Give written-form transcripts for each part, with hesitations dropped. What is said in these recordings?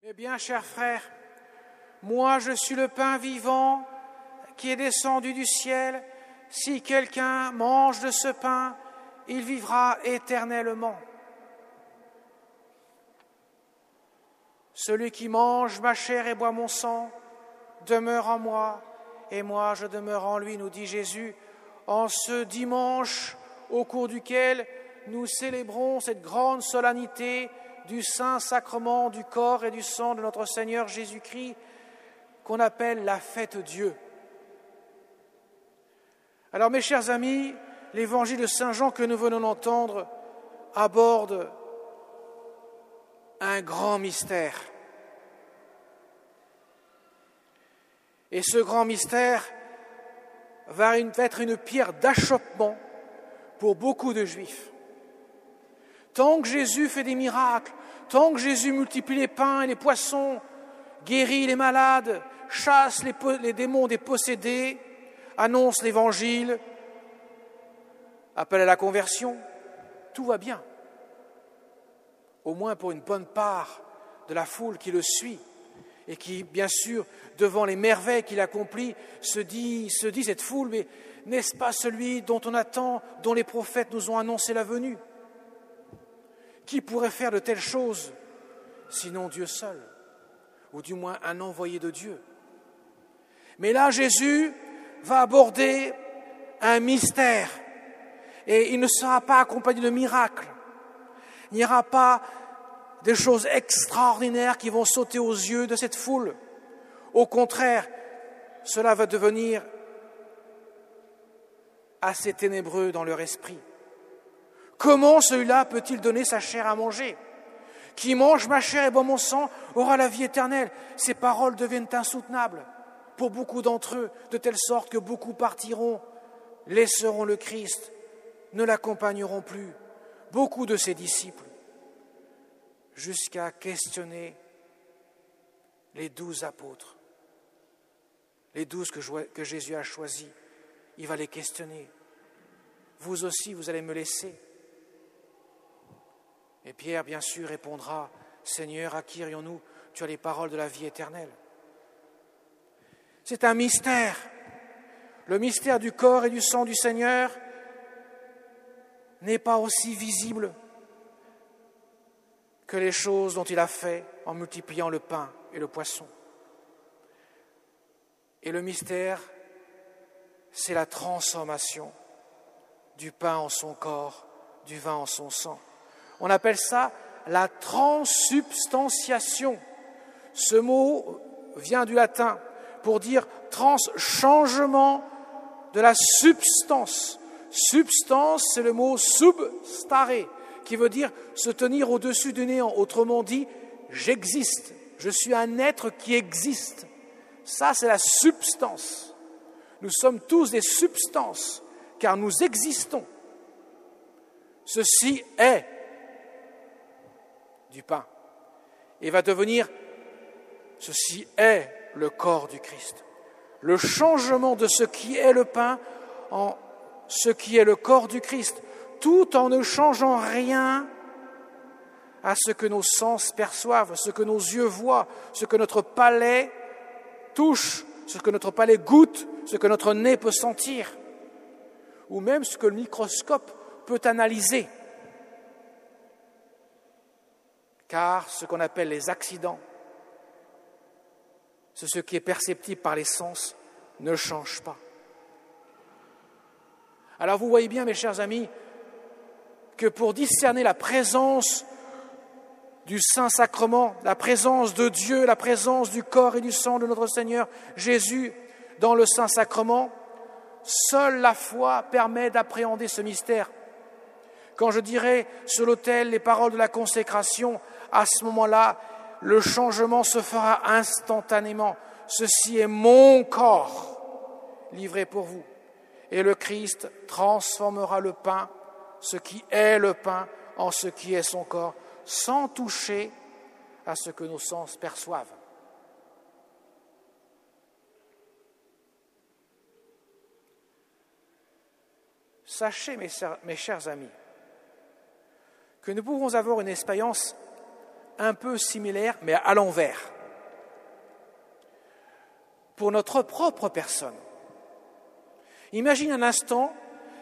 Eh bien, chers frères, moi je suis le pain vivant qui est descendu du ciel. Si quelqu'un mange de ce pain, il vivra éternellement. Celui qui mange ma chair et boit mon sang demeure en moi, et moi je demeure en lui, nous dit Jésus, en ce dimanche au cours duquel nous célébrons cette grande solennité du Saint-Sacrement du corps et du sang de notre Seigneur Jésus-Christ, qu'on appelle la fête Dieu. Alors mes chers amis, l'évangile de Saint Jean que nous venons d'entendre aborde un grand mystère. Et ce grand mystère va être une pierre d'achoppement pour beaucoup de Juifs. Tant que Jésus fait des miracles, tant que Jésus multiplie les pains et les poissons, guérit les malades, chasse les démons des possédés, annonce l'Évangile, appelle à la conversion, tout va bien. Au moins pour une bonne part de la foule qui le suit et qui, bien sûr, devant les merveilles qu'il accomplit, se dit cette foule, mais n'est-ce pas celui dont on attend, dont les prophètes nous ont annoncé la venue ? Qui pourrait faire de telles choses, sinon Dieu seul, ou du moins un envoyé de Dieu ? Mais là, Jésus va aborder un mystère, et il ne sera pas accompagné de miracles. Il n'y aura pas des choses extraordinaires qui vont sauter aux yeux de cette foule. Au contraire, cela va devenir assez ténébreux dans leur esprit. Comment celui-là peut-il donner sa chair à manger ? Qui mange ma chair et boit mon sang aura la vie éternelle. Ces paroles deviennent insoutenables pour beaucoup d'entre eux, de telle sorte que beaucoup partiront, laisseront le Christ, ne l'accompagneront plus. Beaucoup de ses disciples, jusqu'à questionner les 12 apôtres, les 12 que Jésus a choisis. Il va les questionner. Vous aussi, vous allez me laisser. Et Pierre, bien sûr, répondra, « Seigneur, à qui irions-nous ? Tu as les paroles de la vie éternelle. » C'est un mystère. Le mystère du corps et du sang du Seigneur n'est pas aussi visible que les choses dont il a fait en multipliant le pain et le poisson. Et le mystère, c'est la transformation du pain en son corps, du vin en son sang. On appelle ça la transsubstantiation. Ce mot vient du latin pour dire changement de la substance. Substance, c'est le mot substare, qui veut dire se tenir au-dessus du néant. Autrement dit, j'existe, je suis un être qui existe. Ça, c'est la substance. Nous sommes tous des substances, car nous existons. Ceci est du pain. Et va devenir, ceci est le corps du Christ. Le changement de ce qui est le pain en ce qui est le corps du Christ, tout en ne changeant rien à ce que nos sens perçoivent, ce que nos yeux voient, ce que notre palais touche, ce que notre palais goûte, ce que notre nez peut sentir, ou même ce que le microscope peut analyser. Car ce qu'on appelle les accidents, ce qui est perceptible par les sens, ne change pas. Alors vous voyez bien, mes chers amis, que pour discerner la présence du Saint-Sacrement, la présence de Dieu, la présence du corps et du sang de notre Seigneur Jésus dans le Saint-Sacrement, seule la foi permet d'appréhender ce mystère. Quand je dirai sur l'autel les paroles de la consécration, à ce moment-là, le changement se fera instantanément. Ceci est mon corps livré pour vous. Et le Christ transformera le pain, ce qui est le pain, en ce qui est son corps, sans toucher à ce que nos sens perçoivent. Sachez, mes chers amis, que nous pouvons avoir une expérience un peu similaire, mais à l'envers. Pour notre propre personne. Imagine un instant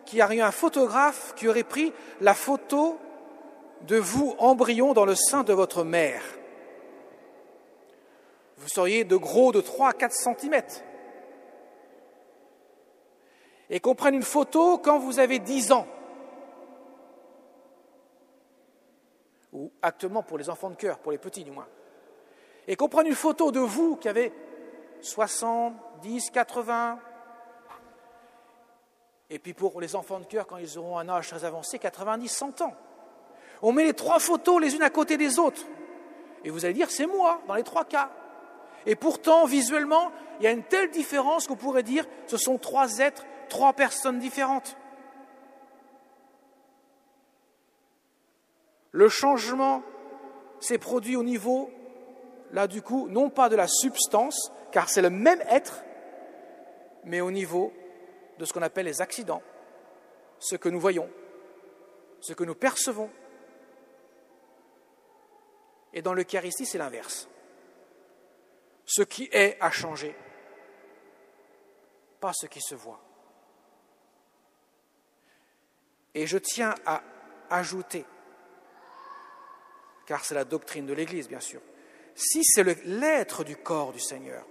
qu'il y a eu un photographe qui aurait pris la photo de vous, embryon, dans le sein de votre mère. Vous seriez de gros de 3 à 4 cm. Et qu'on prenne une photo quand vous avez 10 ans. Ou actuellement pour les enfants de cœur, pour les petits du moins. Et qu'on prenne une photo de vous qui avez 70, 80. Et puis pour les enfants de cœur, quand ils auront un âge très avancé, 90, 100 ans. On met les 3 photos les unes à côté des autres. Et vous allez dire, c'est moi, dans les 3 cas. Et pourtant, visuellement, il y a une telle différence qu'on pourrait dire, ce sont 3 êtres, 3 personnes différentes. Le changement s'est produit au niveau, là du coup, non pas de la substance, car c'est le même être, mais au niveau de ce qu'on appelle les accidents, ce que nous voyons, ce que nous percevons. Et dans l'Eucharistie, c'est l'inverse. Ce qui est a changé, pas ce qui se voit. Et je tiens à ajouter, car c'est la doctrine de l'Église, bien sûr, si c'est l'être du corps du Seigneur,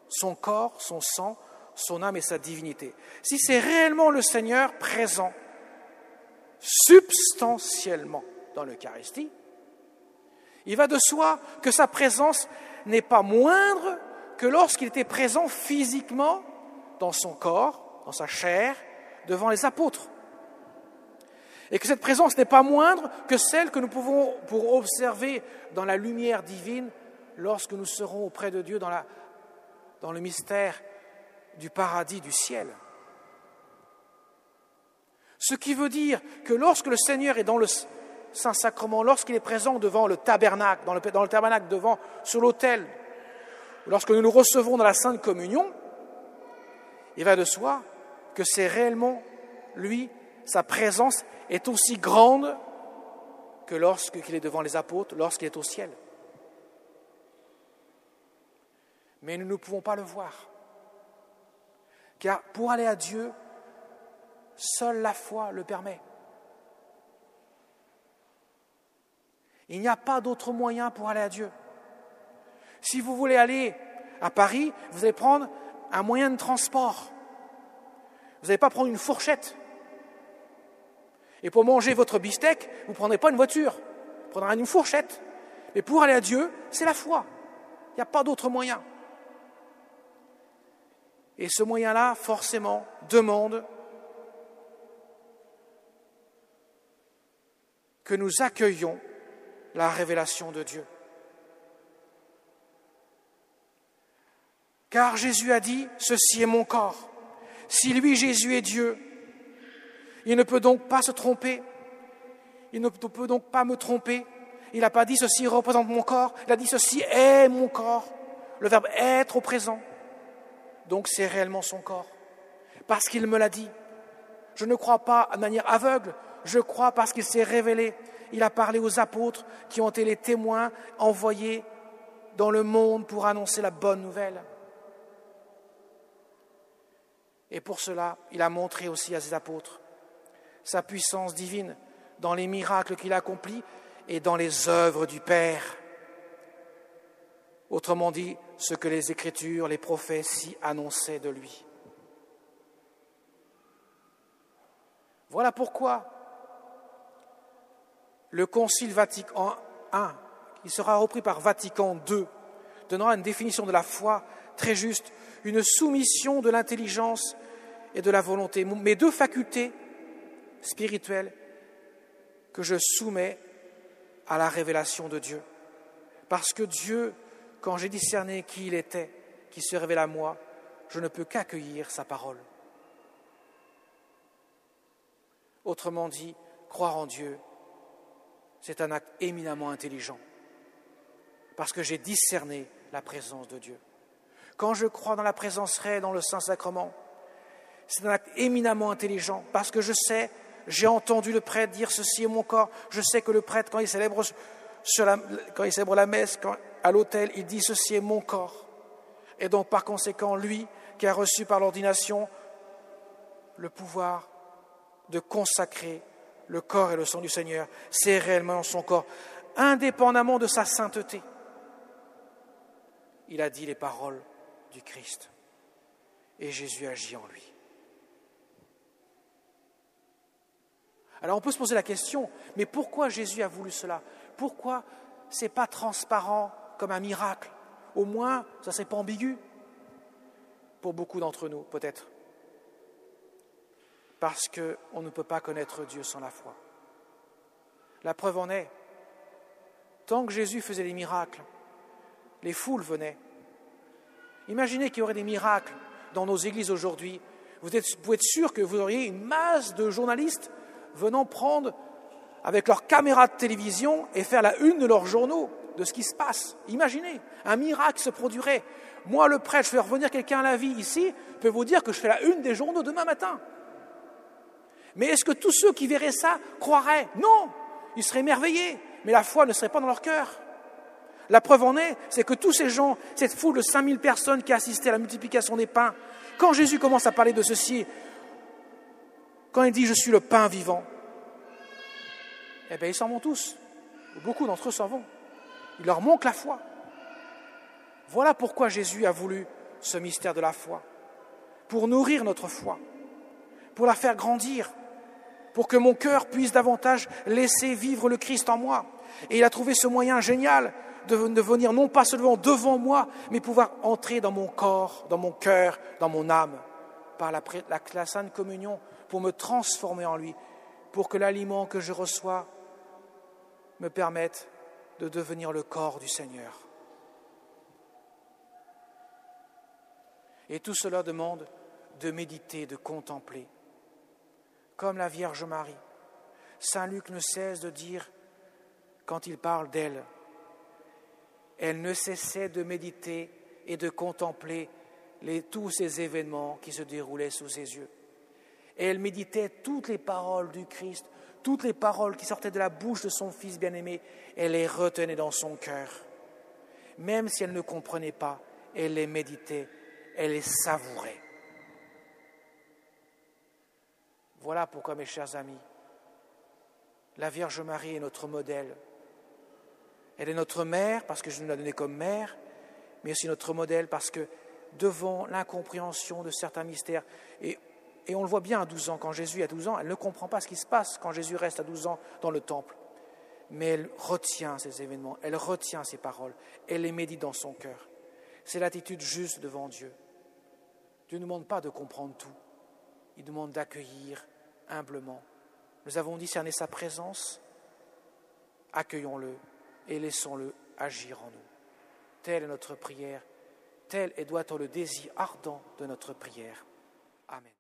son corps, son sang, son âme et sa divinité, si c'est réellement le Seigneur présent substantiellement dans l'Eucharistie, il va de soi que sa présence n'est pas moindre que lorsqu'il était présent physiquement dans son corps, dans sa chair, devant les apôtres. Et que cette présence n'est pas moindre que celle que nous pouvons pour observer dans la lumière divine lorsque nous serons auprès de Dieu dans le mystère du paradis, du ciel. Ce qui veut dire que lorsque le Seigneur est dans le Saint-Sacrement, lorsqu'il est présent devant le tabernacle, dans le tabernacle devant, sur l'autel, lorsque nous nous recevons dans la Sainte Communion, il va de soi que c'est réellement lui, sa présence est aussi grande que lorsqu'il est devant les apôtres, lorsqu'il est au ciel. Mais nous ne pouvons pas le voir. Car pour aller à Dieu, seule la foi le permet. Il n'y a pas d'autre moyen pour aller à Dieu. Si vous voulez aller à Paris, vous allez prendre un moyen de transport. Vous n'allez pas prendre une fourchette. Et pour manger votre beefsteak, vous ne prendrez pas une voiture. Vous prendrez une fourchette. Mais pour aller à Dieu, c'est la foi. Il n'y a pas d'autre moyen. Et ce moyen-là, forcément, demande que nous accueillions la révélation de Dieu. Car Jésus a dit, ceci est mon corps. Si lui, Jésus, est Dieu, il ne peut donc pas se tromper. Il ne peut donc pas me tromper. Il n'a pas dit, ceci représente mon corps. Il a dit, ceci est mon corps. Le verbe être au présent. Donc c'est réellement son corps. Parce qu'il me l'a dit. Je ne crois pas de manière aveugle. Je crois parce qu'il s'est révélé. Il a parlé aux apôtres qui ont été les témoins envoyés dans le monde pour annoncer la bonne nouvelle. Et pour cela, il a montré aussi à ses apôtres sa puissance divine dans les miracles qu'il accomplit et dans les œuvres du Père. Autrement dit, ce que les Écritures, les prophéties annonçaient de lui. Voilà pourquoi le Concile Vatican I, qui sera repris par Vatican II, donnera une définition de la foi très juste, une soumission de l'intelligence et de la volonté, mes 2 facultés spirituelles que je soumets à la révélation de Dieu. Parce que Dieu, quand j'ai discerné qui il était, qui se révèle à moi, je ne peux qu'accueillir sa parole. Autrement dit, croire en Dieu, c'est un acte éminemment intelligent, parce que j'ai discerné la présence de Dieu. Quand je crois dans la présence réelle dans le Saint-Sacrement, c'est un acte éminemment intelligent, parce que je sais, j'ai entendu le prêtre dire « ceci est mon corps », je sais que le prêtre, quand il célèbre quand il célèbre la messe, à l'autel, il dit « Ceci est mon corps ». Et donc, par conséquent, lui qui a reçu par l'ordination le pouvoir de consacrer le corps et le sang du Seigneur, c'est réellement son corps, indépendamment de sa sainteté. Il a dit les paroles du Christ et Jésus agit en lui. Alors on peut se poser la question, mais pourquoi Jésus a voulu cela? Pourquoi ce n'est pas transparent comme un miracle? Au moins, ça ne serait pas ambigu pour beaucoup d'entre nous, peut-être. Parce qu'on ne peut pas connaître Dieu sans la foi. La preuve en est, tant que Jésus faisait des miracles, les foules venaient. Imaginez qu'il y aurait des miracles dans nos églises aujourd'hui. Vous pouvez être sûr que vous auriez une masse de journalistes venant prendre avec leur caméra de télévision et faire la une de leurs journaux de ce qui se passe. Imaginez, un miracle se produirait. Moi, le prêtre, je fais revenir quelqu'un à la vie ici, je peux vous dire que je fais la une des journaux demain matin. Mais est-ce que tous ceux qui verraient ça croiraient? Non, ils seraient émerveillés, mais la foi ne serait pas dans leur cœur. La preuve en est, c'est que tous ces gens, cette foule de 5000 personnes qui assistaient à la multiplication des pains, quand Jésus commence à parler de ceci, quand il dit « Je suis le pain vivant », eh bien ils s'en vont tous. Beaucoup d'entre eux s'en vont. Il leur manque la foi. Voilà pourquoi Jésus a voulu ce mystère de la foi. Pour nourrir notre foi, pour la faire grandir, pour que mon cœur puisse davantage laisser vivre le Christ en moi. Et il a trouvé ce moyen génial de venir non pas seulement devant moi, mais pouvoir entrer dans mon corps, dans mon cœur, dans mon âme, par la Sainte Communion, pour me transformer en lui, pour que l'aliment que je reçois me permette de devenir le corps du Seigneur. Et tout cela demande de méditer, de contempler. Comme la Vierge Marie, Saint Luc ne cesse de dire, quand il parle d'elle, elle ne cessait de méditer et de contempler tous ces événements qui se déroulaient sous ses yeux. Et elle méditait toutes les paroles du Christ, toutes les paroles qui sortaient de la bouche de son Fils bien-aimé, elle les retenait dans son cœur. Même si elle ne comprenait pas, elle les méditait, elle les savourait. Voilà pourquoi, mes chers amis, la Vierge Marie est notre modèle. Elle est notre mère parce que je nous l'ai donnée comme mère, mais aussi notre modèle parce que devant l'incompréhension de certains mystères, et on le voit bien à 12 ans, quand Jésus a 12 ans, elle ne comprend pas ce qui se passe quand Jésus reste à 12 ans dans le temple. Mais elle retient ces événements, elle retient ces paroles, elle les médite dans son cœur. C'est l'attitude juste devant Dieu. Dieu ne demande pas de comprendre tout, il demande d'accueillir humblement. Nous avons discerné sa présence, accueillons-le et laissons-le agir en nous. Telle est notre prière, tel et doit être le désir ardent de notre prière. Amen.